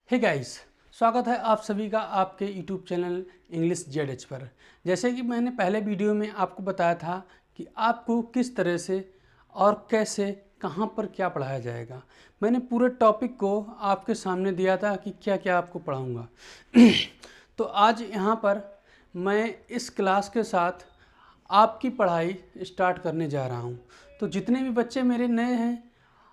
Hey guys, स्वागत है आप सभी का आपके यूट्यूब चैनल इंग्लिश जेड पर। जैसे कि मैंने पहले वीडियो में आपको बताया था कि आपको किस तरह से और कैसे कहां पर क्या पढ़ाया जाएगा। मैंने पूरे टॉपिक को आपके सामने दिया था कि क्या क्या आपको पढ़ाऊंगा। तो आज यहां पर मैं इस क्लास के साथ आपकी पढ़ाई स्टार्ट करने जा रहा हूं। तो जितने भी बच्चे मेरे नए हैं,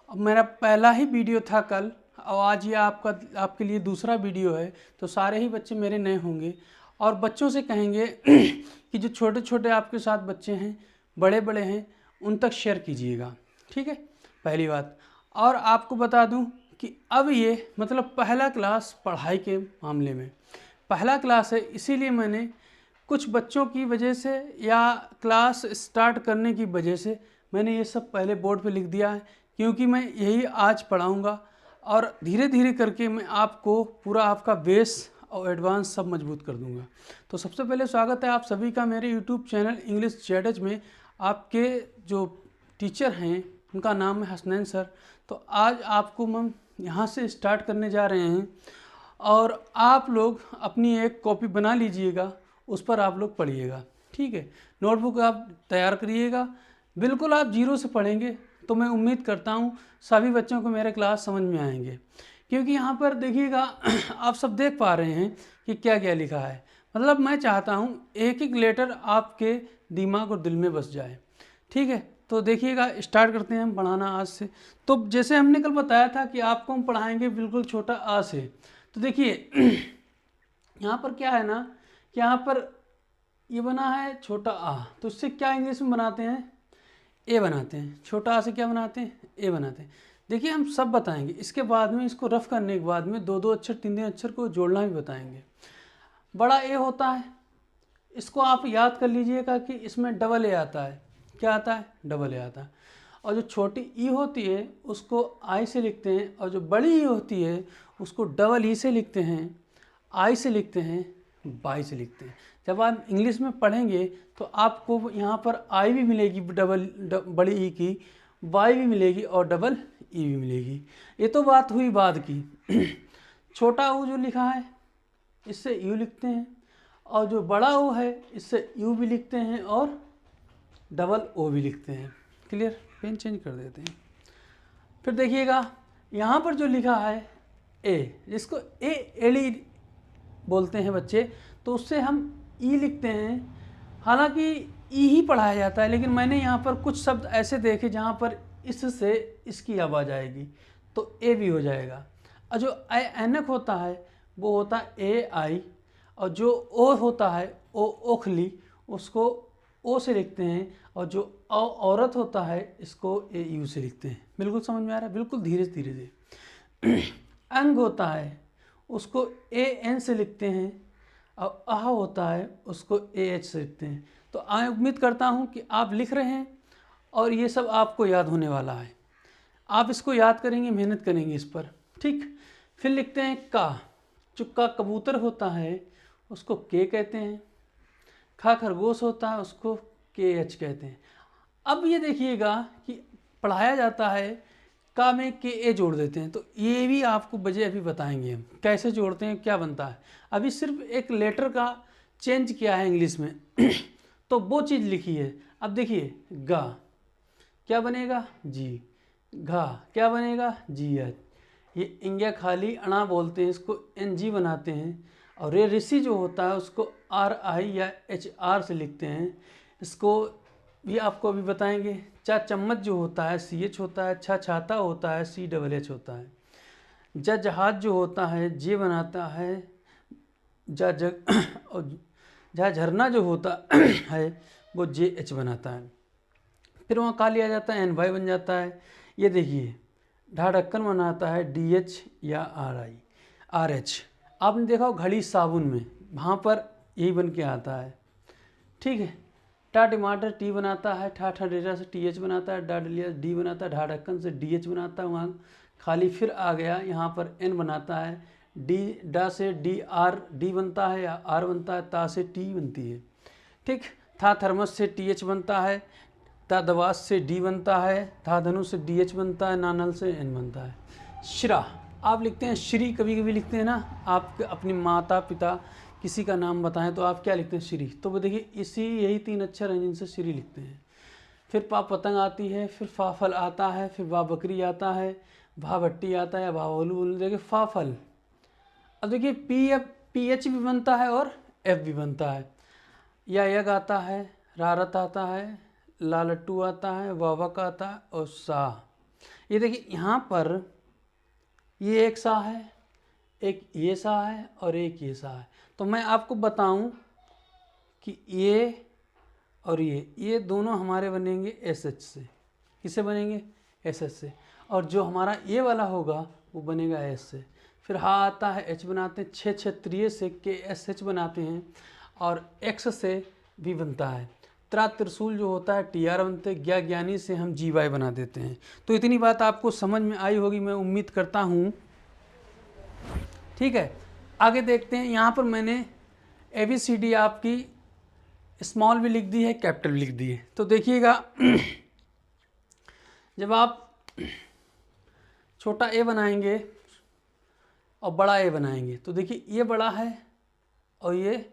मेरा पहला ही वीडियो था कल और आज ये आपके लिए दूसरा वीडियो है, तो सारे ही बच्चे मेरे नए होंगे और बच्चों से कहेंगे कि जो छोटे छोटे आपके साथ बच्चे हैं, बड़े बड़े हैं, उन तक शेयर कीजिएगा। ठीक है, पहली बात। और आपको बता दूं कि अब ये मतलब पहला क्लास पढ़ाई के मामले में पहला क्लास है, इसीलिए मैंने कुछ बच्चों की वजह से या क्लास स्टार्ट करने की वजह से मैंने ये सब पहले बोर्ड पे लिख दिया है, क्योंकि मैं यही आज पढ़ाऊँगा और धीरे धीरे करके मैं आपको पूरा आपका बेस और एडवांस सब मजबूत कर दूंगा। तो सबसे पहले स्वागत है आप सभी का मेरे यूट्यूब चैनल इंग्लिश जेड में। आपके जो टीचर हैं उनका नाम है हसनैन सर। तो आज आपको हम यहाँ से स्टार्ट करने जा रहे हैं और आप लोग अपनी एक कॉपी बना लीजिएगा, उस पर आप लोग पढ़िएगा। ठीक है, नोटबुक आप तैयार करिएगा। बिल्कुल आप जीरो से पढ़ेंगे तो मैं उम्मीद करता हूँ सभी बच्चों को मेरे क्लास समझ में आएंगे, क्योंकि यहाँ पर देखिएगा आप सब देख पा रहे हैं कि क्या क्या लिखा है। मतलब मैं चाहता हूँ एक एक लेटर आपके दिमाग और दिल में बस जाए। ठीक है, तो देखिएगा स्टार्ट करते हैं हम पढ़ाना आज से। तो जैसे हमने कल बताया था कि आपको हम पढ़ाएंगे बिल्कुल छोटा आ से। तो देखिए यहाँ पर क्या है ना कि यहाँ पर ये बना है छोटा आ, तो इससे क्या इंग्लिश में बनाते हैं, ए बनाते हैं। छोटा आ से क्या बनाते हैं, ए बनाते हैं। देखिए हम सब बताएंगे, इसके बाद में इसको रफ करने के बाद में दो दो अक्षर तीन तीन अक्षर को जोड़ना भी बताएंगे। बड़ा ए होता है, इसको आप याद कर लीजिएगा कि इसमें डबल ए आता है। क्या आता है, डबल ए आता है। और जो छोटी ई होती है उसको आई से लिखते हैं, और जो बड़ी ई होती है उसको डबल ई से लिखते हैं, आई से लिखते हैं, बाई से लिखते हैं। जब आप इंग्लिश में पढ़ेंगे तो आपको यहाँ पर आई भी मिलेगी बड़ी ई की, वाई भी मिलेगी और डबल ई भी मिलेगी। ये तो बात हुई बाद की। छोटा ओ जो लिखा है इससे यू लिखते हैं, और जो बड़ा ओ है इससे यू भी लिखते हैं और डबल ओ भी लिखते हैं। क्लियर, पेन चेंज कर देते हैं। फिर देखिएगा यहाँ पर जो लिखा है ए, जिसको ए एड़ी बोलते हैं बच्चे, तो उससे हम ई लिखते हैं। हालांकि ई ही पढ़ाया जाता है, लेकिन मैंने यहाँ पर कुछ शब्द ऐसे देखे जहाँ पर इससे इसकी आवाज़ आएगी तो ए भी हो जाएगा। और जो ऐनक होता है वो होता है ए आई, और जो ओ होता है ओ ओखली, उसको ओ से लिखते हैं, और जो औरत होता है इसको ए यू से लिखते हैं। बिल्कुल समझ में आ रहा है, बिल्कुल धीरे धीरे से। अंग होता है उसको ए एन से लिखते हैं, और आह होता है उसको ए एच से लिखते हैं। तो मैं उम्मीद करता हूँ कि आप लिख रहे हैं और ये सब आपको याद होने वाला है। आप इसको याद करेंगे, मेहनत करेंगे इस पर। ठीक, फिर लिखते हैं का। जो का कबूतर होता है उसको के कहते हैं। खा खरगोश होता है उसको के एच कहते हैं। अब ये देखिएगा कि पढ़ाया जाता है का में के ए जोड़ देते हैं, तो ये भी आपको वजह अभी बताएंगे हम कैसे जोड़ते हैं, क्या बनता है। अभी सिर्फ एक लेटर का चेंज किया है इंग्लिश में तो वो चीज़ लिखी है। अब देखिए गा क्या बनेगा, जी। घा क्या बनेगा, जी एच। ये इंग्या खाली अणा बोलते हैं, इसको एन जी बनाते हैं। और रे ऋषि जो होता है उसको आर आई या एच आर से लिखते हैं, इसको भी आपको अभी बताएंगे। चा चम्मच जो होता है सी एच होता है, छा छाता होता है सी डबल एच होता है। जा जहाज जो होता है जे बनाता है, जा जग और जहाँ झरना जो होता है वो जे एच बनाता है। फिर वहाँ का लिया जाता है एन वाई बन जाता है। ये देखिए ढा ढक्कन बनाता है डी एच या आर आई आर एच। आपने देखा हो घड़ी साबुन में, वहाँ पर यही बन के आता है। ठीक है, टा टमाटर टी बनाता है, ठा ठा डेटा से टी एच बनाता है, डा डलिया डी बनाता है, ढा ढक्कन से डी एच बनाता है। वहाँ खाली फिर आ गया, यहाँ पर एन बनाता है। डी डा से डी आर डी बनता है या आर बनता है, ता से टी बनती है। ठीक, था थर्मस से टी एच बनता है, ता दवास से डी बनता है, था धनुष से डी एच बनता है, नानल से एन बनता है। शिरा आप लिखते हैं श्री, कभी कभी लिखते हैं ना, आप अपनी माता पिता किसी का नाम बताएं तो आप क्या लिखते हैं? श्री। तो वो देखिए इसी यही 3 अक्षर हैं जिनसे श्री लिखते हैं। फिर पा पतंग आती है, फिर फा फल आता है, फिर वा बकरी आता है, भा भट्टी आता है, भा बोलू बोलू, देखिए फा फल। अब देखिए पी एच भी बनता है और एफ भी बनता है। या यग आता है, रारत आता है, लालट्टू आता है, वावक आता है और सा। ये देखिए यहाँ पर ये एक सा है, एक ये सा है और एक ये सा है। तो मैं आपको बताऊं कि ये और ये दोनों हमारे बनेंगे एस एच से। किससे बनेंगे? एस एच से। और जो हमारा ये वाला होगा वो बनेगा एस से। फिर हा आता है, एच बनाते हैं, छः क्षेत्रीय से के एस एच बनाते हैं और एक्स से भी बनता है। त्रा त्रिशूल जो होता है टी आर बनते हैं, ज्ञा ज्ञानी से हम जी वाई बना देते हैं। तो इतनी बात आपको समझ में आई होगी मैं उम्मीद करता हूँ। ठीक है, आगे देखते हैं। यहाँ पर मैंने ABCD आपकी स्मॉल भी लिख दी है, कैपिटल भी लिख दी है। तो देखिएगा जब आप छोटा ए बनाएंगे और बड़ा ए बनाएंगे तो देखिए ये बड़ा है और ये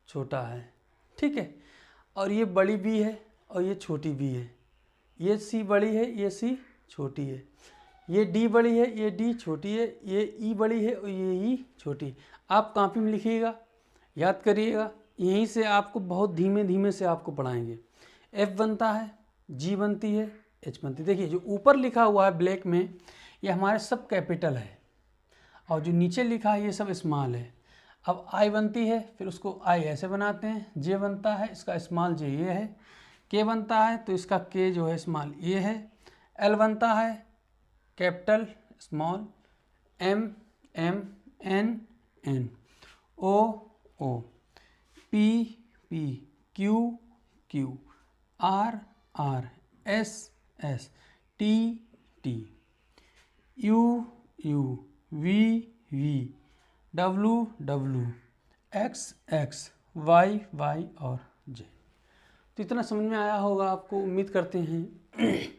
छोटा है, ठीक है। और ये बड़ी बी है और ये छोटी बी है। ये सी बड़ी है, ये सी छोटी है। ये डी बड़ी है, ये डी छोटी है। ये ई बड़ी है और ये ई छोटी। आप कॉपी में लिखिएगा, याद करिएगा, यहीं से आपको बहुत धीमे धीमे से आपको पढ़ाएंगे। एफ बनता है, जी बनती है, एच बनती है। देखिए जो ऊपर लिखा हुआ है ब्लैक में ये हमारे सब कैपिटल है और जो नीचे लिखा है ये सब स्मॉल है। अब आई बनती है, फिर उसको आई ऐसे बनाते हैं। जे बनता है, इसका स्मॉल जे ये है। के बनता है तो इसका के जो है स्मॉल ये है। एल बनता है capital small, M M, N N, O O, P P, Q Q, R R, S S, T T, U U, V V, W W, X X, Y Y और जे। तो इतना समझ में आया होगा आपको, उम्मीद करते हैं।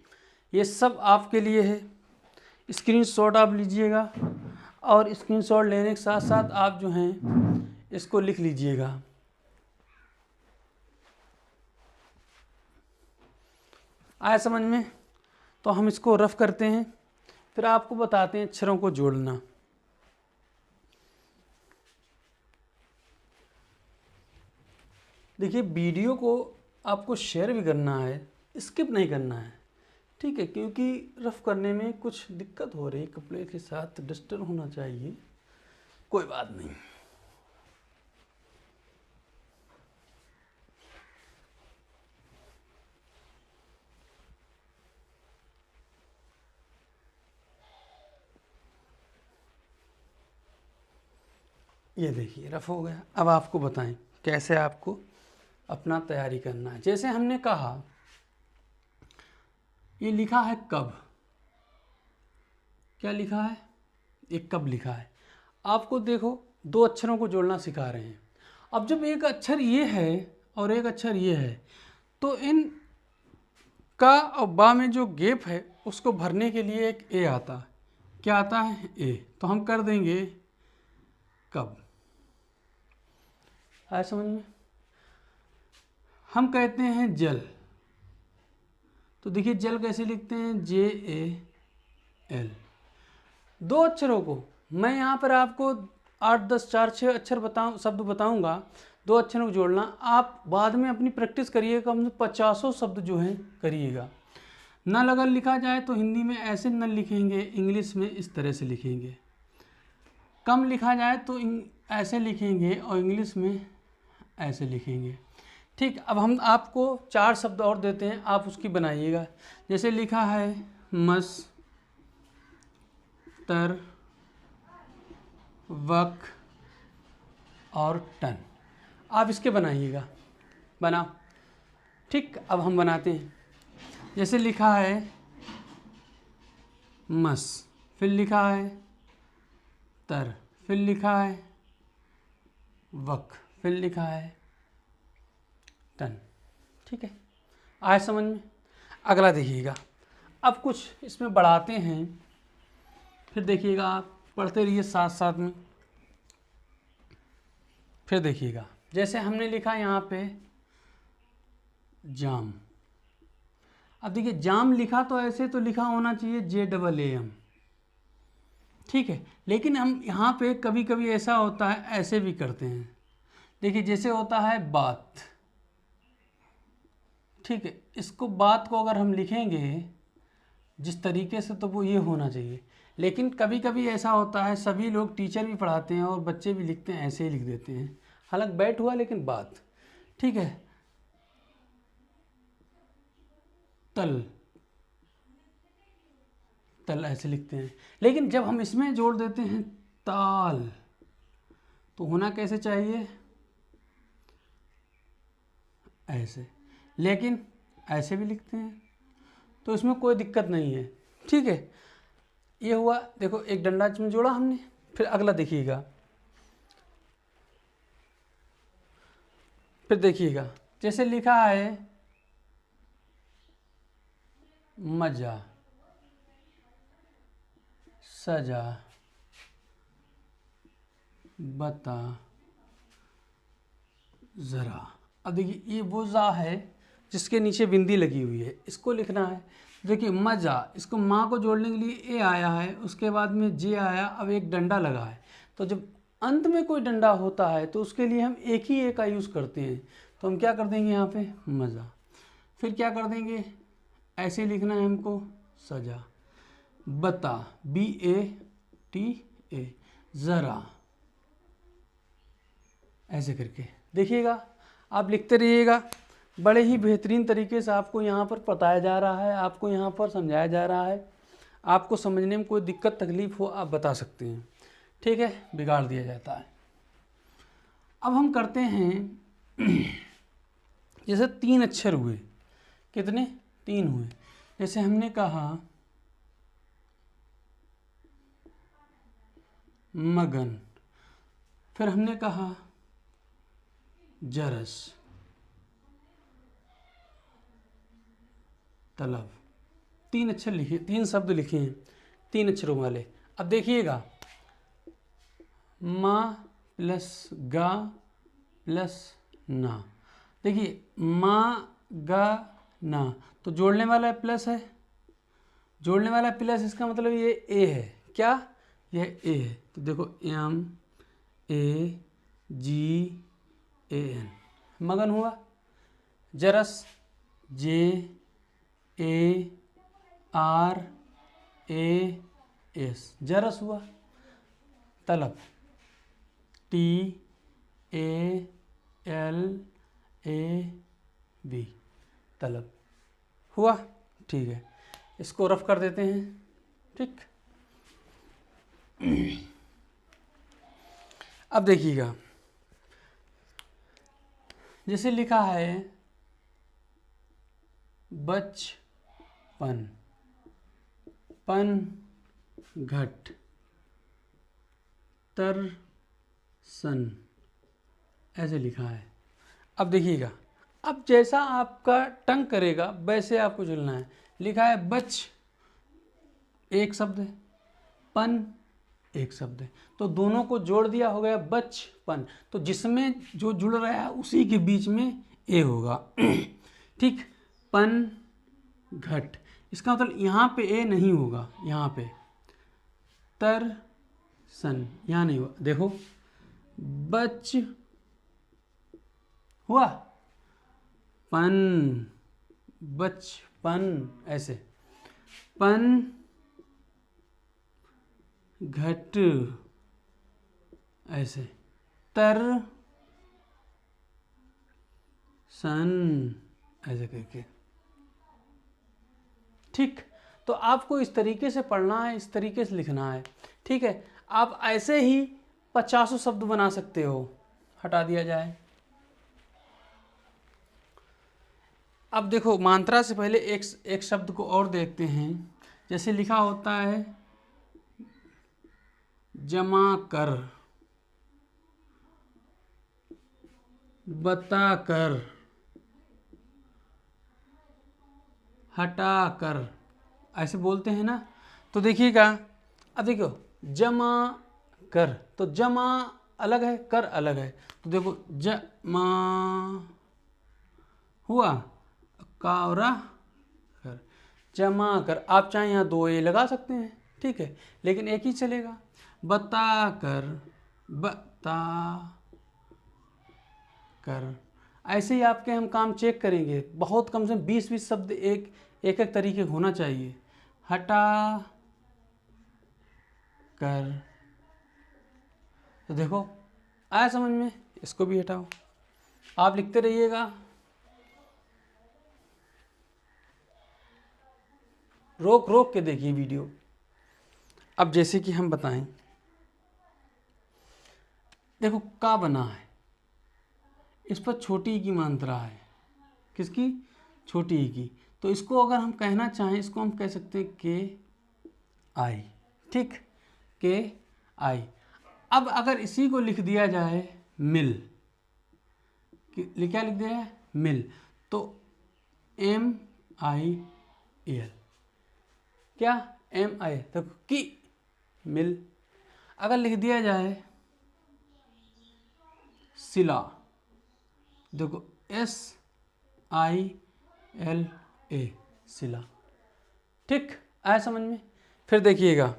ये सब आपके लिए है। स्क्रीनशॉट आप लीजिएगा और स्क्रीनशॉट लेने के साथ साथ आप जो हैं इसको लिख लीजिएगा। आया समझ में? तो हम इसको रफ करते हैं, फिर आपको बताते हैं अक्षरों को जोड़ना। देखिए वीडियो को आपको शेयर भी करना है, स्किप नहीं करना है, ठीक है, क्योंकि रफ करने में कुछ दिक्कत हो रही, कपड़े के साथ डिस्टर्ब होना चाहिए, कोई बात नहीं। ये देखिए रफ हो गया। अब आपको बताएं कैसे आपको अपना तैयारी करना है। जैसे हमने कहा ये लिखा है कब, क्या लिखा है? एक कब लिखा है। आपको देखो 2 अक्षरों को जोड़ना सिखा रहे हैं। अब जब एक अक्षर ये है और एक अक्षर ये है तो इन का और बा में जो गैप है उसको भरने के लिए एक ए आता है। क्या आता है? ए। तो हम कर देंगे कब। आया समझ में? हम कहते हैं जल, तो देखिए जल कैसे लिखते हैं? जे ए एल। 2 अक्षरों को मैं यहाँ पर आपको 8 10 4 6 अक्षर शब्द बताऊंगा। 2 अक्षरों को जोड़ना आप बाद में अपनी प्रैक्टिस करिएगा, कम से 50 शब्द जो हैं करिएगा। नल अगर लिखा जाए तो हिंदी में ऐसे नल लिखेंगे, इंग्लिश में इस तरह से लिखेंगे। कम लिखा जाए तो ऐसे लिखेंगे और इंग्लिश में ऐसे लिखेंगे। ठीक, अब हम आपको 4 शब्द और देते हैं, आप उसकी बनाइएगा। जैसे लिखा है मस तर, वक और टन, आप इसके बनाइएगा। बनाओ। ठीक, अब हम बनाते हैं। जैसे लिखा है मस, फिर लिखा है तर, फिर लिखा है वक, फिर लिखा है टन। ठीक है, आए समझ में? अगला देखिएगा। अब कुछ इसमें बढ़ाते हैं, फिर देखिएगा आप पढ़ते रहिए साथ साथ में। फिर देखिएगा, जैसे हमने लिखा यहाँ पे जाम। अब देखिए जाम लिखा तो ऐसे तो लिखा होना चाहिए JAAM, ठीक है, लेकिन हम यहाँ पे कभी कभी ऐसा होता है, ऐसे भी करते हैं। देखिए जैसे होता है बात, ठीक है, इसको बात को अगर हम लिखेंगे जिस तरीके से तो वो ये होना चाहिए, लेकिन कभी कभी ऐसा होता है, सभी लोग टीचर भी पढ़ाते हैं और बच्चे भी लिखते हैं, ऐसे ही लिख देते हैं, हालांकि बैठ हुआ लेकिन बात, ठीक है। तल, तल ऐसे लिखते हैं, लेकिन जब हम इसमें जोड़ देते हैं ताल, तो होना कैसे चाहिए, ऐसे, लेकिन ऐसे भी लिखते हैं, तो इसमें कोई दिक्कत नहीं है, ठीक है। ये हुआ, देखो एक डंडा इसमें जोड़ा हमने। फिर अगला देखिएगा, फिर देखिएगा जैसे लिखा है मजा, सजा, बता, ज़रा। अब देखिए ये वो जा है जिसके नीचे बिंदी लगी हुई है, इसको लिखना है। देखिए मजा, इसको माँ को जोड़ने के लिए ए आया है, उसके बाद में जे आया, अब एक डंडा लगा है, तो जब अंत में कोई डंडा होता है तो उसके लिए हम एक ही ए का यूज़ करते हैं, तो हम क्या कर देंगे यहाँ पे मज़ा। फिर क्या कर देंगे, ऐसे लिखना है हमको सजा, बता, BATA, ज़रा, ऐसे करके देखिएगा, आप लिखते रहिएगा। बड़े ही बेहतरीन तरीके से आपको यहाँ पर बताया जा रहा है, आपको यहाँ पर समझाया जा रहा है। आपको समझने में कोई दिक्कत तकलीफ़ हो आप बता सकते हैं, ठीक है, बिगाड़ दिया जाता है। अब हम करते हैं जैसे 3 अक्षर हुए, कितने, 3 हुए। जैसे हमने कहा मगन, फिर हमने कहा जरस, तलब। 3 अक्षर लिखे, 3 शब्द लिखे हैं 3 अक्षरों वाले। अब देखिएगा मा प्लस गा प्लस ना, देखिए मा गा ना, तो जोड़ने वाला प्लस है, जोड़ने वाला प्लस, इसका मतलब ये ए है, क्या, यह ए है, तो देखो MAGAN, मगन हुआ। जरस, JARAS, जरस हुआ। तलब, TALAB, तलब हुआ, ठीक है। इसको रफ कर देते हैं, ठीक। अब देखिएगा जैसे लिखा है बचपन, पन घट, तर सन, ऐसे लिखा है। अब देखिएगा, अब जैसा आपका टंग करेगा वैसे आपको चलना है। लिखा है बच, एक शब्द है, पन एक शब्द है, तो दोनों को जोड़ दिया, हो गया बचपन। तो जिसमें जो जुड़ रहा है उसी के बीच में ए होगा, ठीक। पन घट, इसका मतलब यहाँ पे ए नहीं होगा, यहाँ पे तर सन, यहाँ नहीं हुआ, देखो बच हुआ, पन, बचपन, ऐसे, पन घट, ऐसे, तर सन, ऐसे करके, ठीक। तो आपको इस तरीके से पढ़ना है, इस तरीके से लिखना है, ठीक है। आप ऐसे ही 50 शब्द बना सकते हो। हटा दिया जाए। अब देखो मात्रा से पहले एक शब्द को और देखते हैं। जैसे लिखा होता है जमा कर, बता कर, हटा कर, ऐसे बोलते हैं ना। तो देखिएगा, अब देखो जमा कर, तो जमा अलग है, कर अलग है। तो देखो जमा हुआ, कावरा कर, जमा कर। आप चाहे यहाँ 2 ए लगा सकते हैं, ठीक है, लेकिन एक ही चलेगा। बता कर, बता कर। ऐसे ही आपके हम काम चेक करेंगे, बहुत कम से कम 20-20 शब्द एक एक तरीके होना चाहिए। हटा कर, तो देखो आया समझ में। इसको भी हटाओ, आप लिखते रहिएगा, रोक रोक के देखिए वीडियो। अब जैसे कि हम बताएं, देखो का बना है, इस पर छोटी ई की मात्रा है, किसकी? छोटी ई की। तो इसको अगर हम कहना चाहें, इसको हम कह सकते हैं के आई, ठीक, के आई। अब अगर इसी को लिख दिया जाए मिल, क्या लिख दिया है? मिल, तो MIL, क्या? MI, तो की मिल। अगर लिख दिया जाए सिला, देखो SILA, सिला, ठीक, आया समझ में। फिर देखिएगा,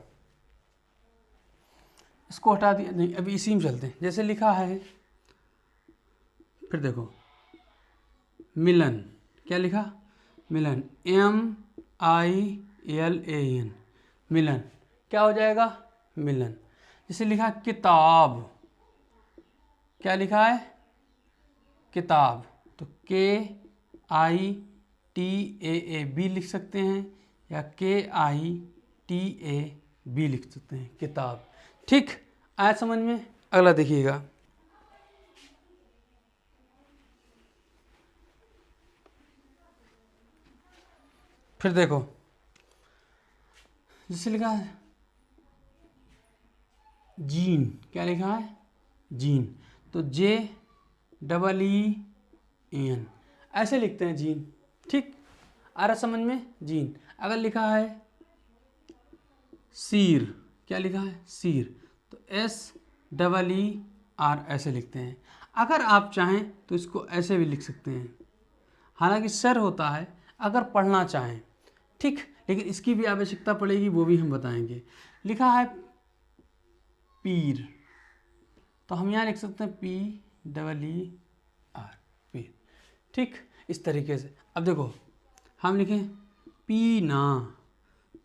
इसको हटा दिया, नहीं अभी इसी में चलते हैं। जैसे लिखा है, फिर देखो मिलन, क्या लिखा? मिलन, MILAN, मिलन, क्या हो जाएगा? मिलन। जैसे लिखा किताब, क्या लिखा है? किताब, तो KITAA भी लिख सकते हैं, या KITAB लिख सकते हैं, किताब, ठीक, आया समझ में। अगला देखिएगा, फिर देखो जैसे लिखा है जीन, क्या लिखा है? जीन, तो JEEN, ऐसे लिखते हैं जीन, ठीक, आ रहा समझ में? जीन। अगर लिखा है सीर, क्या लिखा है? सीर, तो SEER, ऐसे लिखते हैं। अगर आप चाहें तो इसको ऐसे भी लिख सकते हैं, हालांकि सर होता है अगर पढ़ना चाहें, ठीक, लेकिन इसकी भी आवश्यकता पड़ेगी, वो भी हम बताएंगे। लिखा है पीर, तो हम यहाँ लिख सकते हैं PEER, पीर, ठीक, इस तरीके से। अब देखो हम लिखें पीना,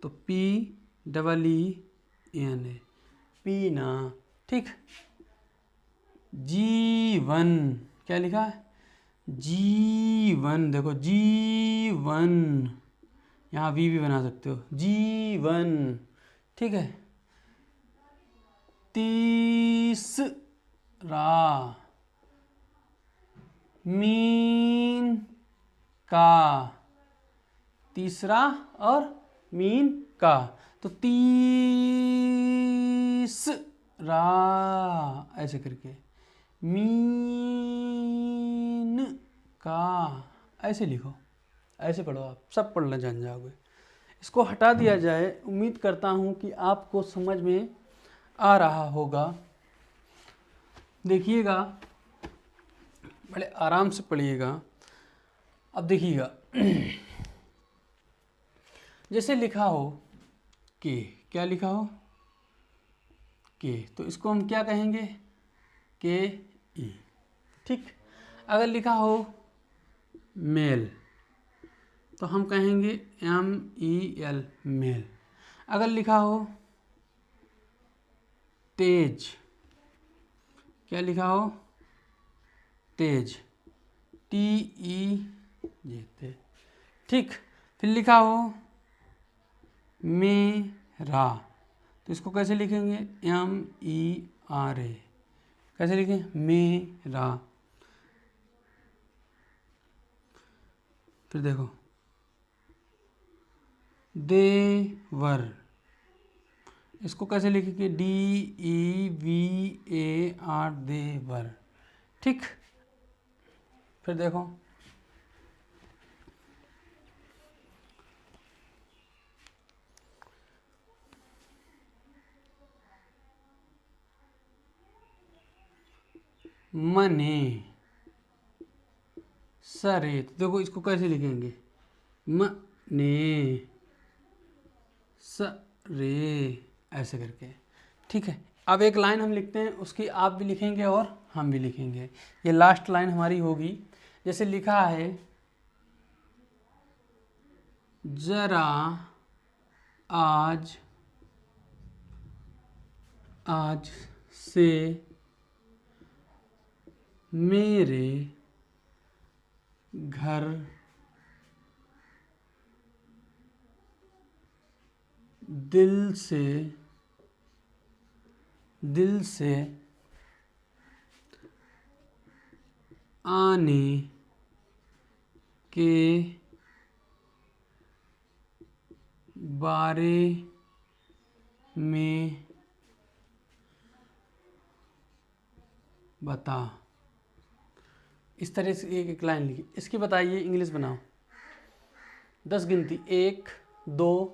तो PEENA, पीना, ठीक। जीवन, क्या लिखा है? जीवन, देखो जीवन, यहाँ वी भी बना सकते हो, जीवन, ठीक है। तीसरा, मीन का, तीसरा और मीन का, तो तीसरा, ऐसे करके, मीन का, ऐसे लिखो, ऐसे पढ़ो, आप सब पढ़ना जान जाओगे। इसको हटा दिया जाए, उम्मीद करता हूँ कि आपको समझ में आ रहा होगा। देखिएगा, बड़े आराम से पढ़िएगा। अब देखिएगा, जैसे लिखा हो के, क्या लिखा हो? के, तो इसको हम क्या कहेंगे? के ई, ठीक। अगर लिखा हो मेल, तो हम कहेंगे MEL, मेल। अगर लिखा हो तेज, क्या लिखा हो? तेज, TEJ, ठीक। फिर लिखा हो मेरा, तो इसको कैसे लिखेंगे? MERA, कैसे लिखें? मेरा। फिर देखो देवर, इसको कैसे लिखेंगे? DEVAR, देवर, ठीक। फिर देखो मने सरे। तो देखो इसको कैसे लिखेंगे, मने सरे, ऐसे करके। ठीक है, अब एक लाइन हम लिखते हैं, उसकी आप भी लिखेंगे और हम भी लिखेंगे। ये लास्ट लाइन हमारी होगी। जैसे लिखा है, जरा आज से मेरे घर दिल से आने के बारे में बता। इस तरह से एक एक लाइन लिखी। इसकी बताइए इंग्लिश बनाओ। 10 गिनती, 1 2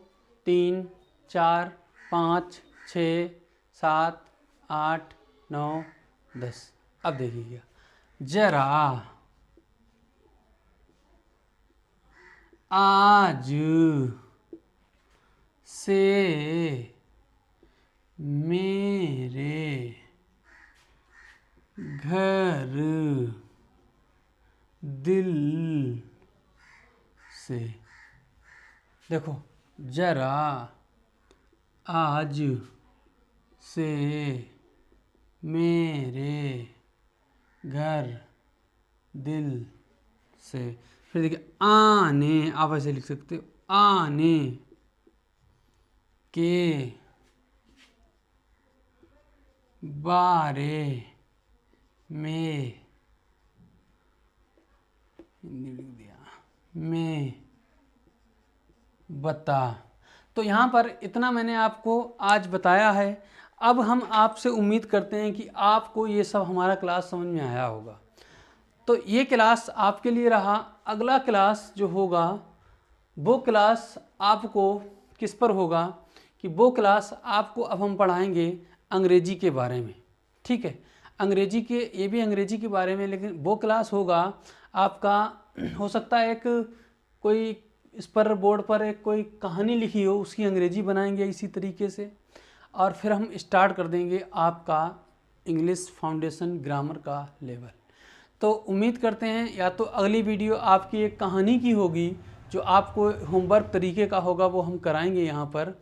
3 4 5 6 7 8 9 10। अब देखिएगा, जरा आज से मेरे घर दिल से। देखो, जरा आज से मेरे घर दिल से। फिर देखिए, आने, आप ऐसे लिख सकते हो, आने के बारे में, हिंदी लिख दिया, में बता। तो यहाँ पर इतना मैंने आपको आज बताया है। अब हम आपसे उम्मीद करते हैं कि आपको ये सब हमारा क्लास समझ में आया होगा। तो ये क्लास आपके लिए रहा। अगला क्लास जो होगा वो क्लास आपको किस पर होगा, कि वो क्लास आपको अब हम पढ़ाएंगे अंग्रेजी के बारे में। ठीक है, अंग्रेजी के, ये भी अंग्रेजी के बारे में, लेकिन वो क्लास होगा आपका, हो सकता है एक कोई इस पर बोर्ड पर एक कोई कहानी लिखी हो, उसकी अंग्रेजी बनाएंगे इसी तरीके से। और फिर हम स्टार्ट कर देंगे आपका इंग्लिश फाउंडेशन ग्रामर का लेवल। तो उम्मीद करते हैं या तो अगली वीडियो आपकी एक कहानी की होगी, जो आपको होमवर्क तरीके का होगा, वो हम कराएंगे यहाँ पर।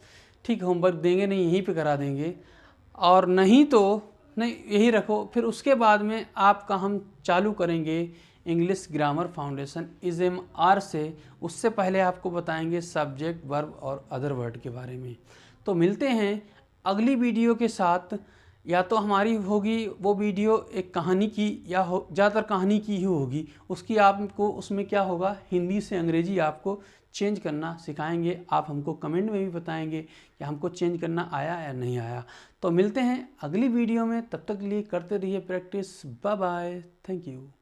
ठीक, होमवर्क देंगे नहीं, यहीं पे करा देंगे। और नहीं तो नहीं, यही रखो। फिर उसके बाद में आपका हम चालू करेंगे इंग्लिश ग्रामर फाउंडेशन ISMR से। उससे पहले आपको बताएंगे सब्जेक्ट, वर्ब और अदर वर्ड के बारे में। तो मिलते हैं अगली वीडियो के साथ। या तो हमारी होगी वो वीडियो एक कहानी की, या ज़्यादातर कहानी की ही होगी। उसकी आपको उसमें क्या होगा, हिंदी से अंग्रेजी आपको चेंज करना सिखाएंगे। आप हमको कमेंट में भी बताएंगे कि हमको चेंज करना आया या नहीं आया। तो मिलते हैं अगली वीडियो में, तब तक के लिए करते रहिए practice. Bye bye, thank you.